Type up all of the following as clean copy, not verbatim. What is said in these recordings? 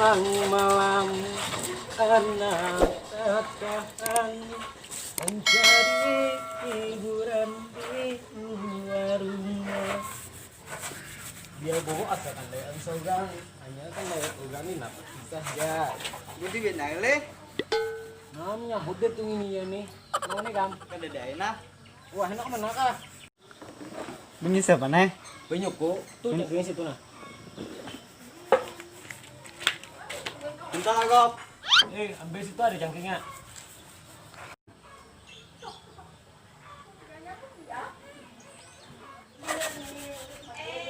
pulang malam anak tatahan mencari hiburan di luar rumah. Dia bawa asalkan layan sogang hanya kan layan sogang ini dapat saja. Budi benale. Namanya bude tuh ini ya nih. Mau nih kam? Kada daena. Wah enak mana kah? Bunyi siapa nih? Banyak kok. Tuh cakingnya situ nah. Bentar agop. Ambil situ ada cangkingnya.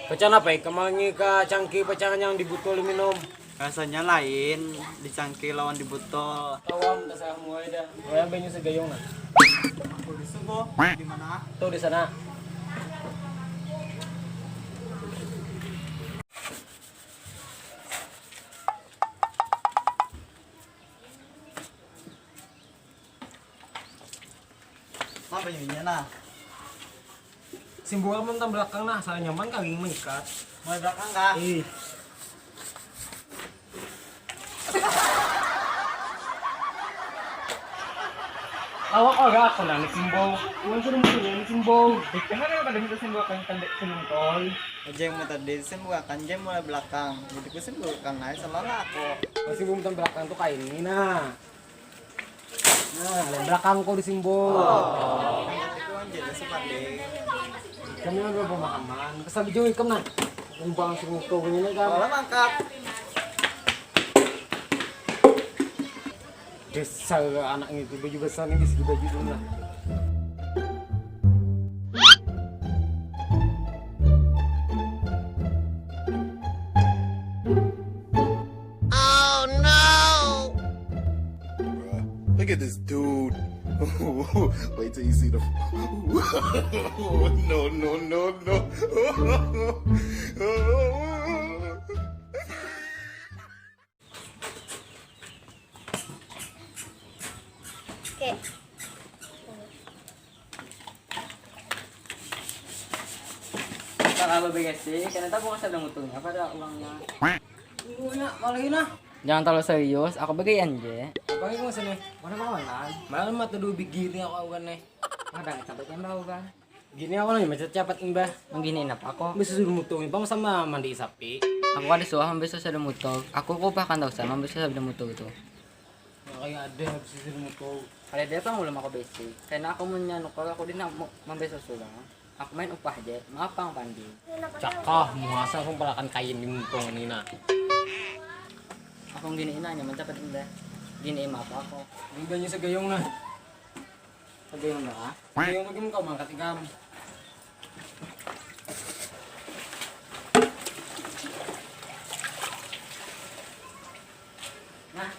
Pecahan apa ya? Kemangi ke cangki pecahan yang dibutul minum. Rasanya lain, dicangkir lawan di botol. Tawam tasah mulai dah. Goyang banyu segayung nah. Aku disuruh di mana? Tuh di sana. Apa ini nah? Simbol mentang belakang nah, saya nyaman kali mengikat. Mau belakang kah? Awak agak aku nang simbol. Yang sudah punya ini simbol. Kenapa kan pada minta simbol kan tol. Aja yang mau tadi bukan jam mulai belakang. Jadi kusen belakang aja selalu aku. Masih mentang belakang tuh kayak ini nah. Nah, yang belakang kau di simbol. Itu aja dah sepandai. Kami ada pemahaman. Kesal jauh ikam nah. Umpang langsung kau punya kan. Kalau mangkap. Besar anaknya itu baju besar ini di baju dulu lah. Oh no! Look at this dude. Wait till you see the. No, no, no, no. Oke. Kalau BGC, kenapa aku nggak sedang utungnya pada uangnya? Iya, malah nah. Jangan terlalu serius, aku bagi anje. Bagi kau sini. Mana kawanan? Malah mata dulu begini aku kan nih. Kadang sampai yang bau kan? Gini aku nih macet cepat imbah. Menggini apa aku? Bisa suruh mutungin pang sama mandi sapi. Aku ada suah besok sudah mutu. Aku bahkan tahu sama besok sudah mutu itu. Kayak ada bisa suruh mutung. Kalau dia kan belum aku basic. Karena aku menyanu kalau aku di membesok sudah. Aku main upah aja. Maaf bang Pandi. Cakah muasa aku pelakan kain di mutung ini nah. Aku gini nanya mencapai indah. Gini maaf aku. Ini banyak segayung nah. Segayung dah. Segayung lagi kau mangkat ikam. Nah,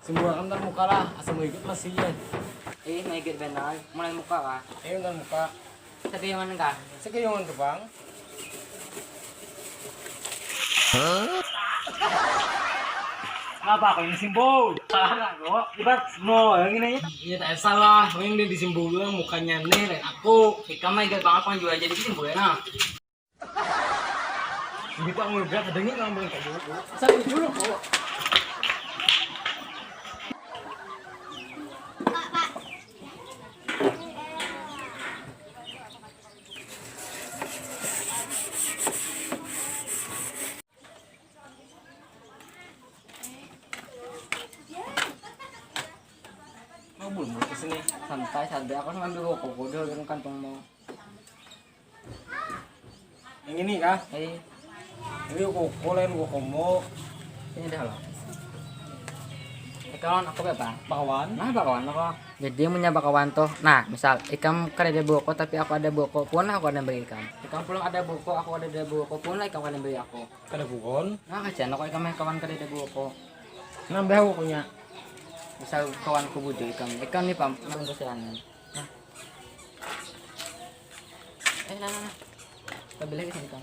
Simbol kan muka lah, asal mau ikut masih ya. may good benar. Mulai muka ka. Ayun kan muka. Sabi man ka. Segayungan ka bang? Apa ako yung simbol? Salah ko. Diba? No, yung ina yun. Iya tak salah. Yung din disimbol lang mukanya nih. Ako. Ikaw may good bang ako jual jadi kisim boleh na. Hindi pa ang lugar. Kadangin lang mo yung kayo. Sabi dulu ko. Belum mau kesini. Santai santai aku ngambil buku kudo dari kantong mo. Yang ini kah? Ini koko lain koko mo. Ini dah lah. Ikaw ako ba? Bakawan. Nah, bakawan ako. Jadi punya bakawan tuh. Nah, misal ikam kada ada buku tapi aku ada buku. Pun aku ada bagi ikam. Ikam pulang ada buku, aku ada buku. Pun ikam kada bagi aku. Kada bukon. Nah, kasihan ako ikam may kawan kada ada buku. Nambah ako kunya. Misal kawan ku budi ikam nih pam nang kasihanan. Nah. Nah. Kabila kasi ikam.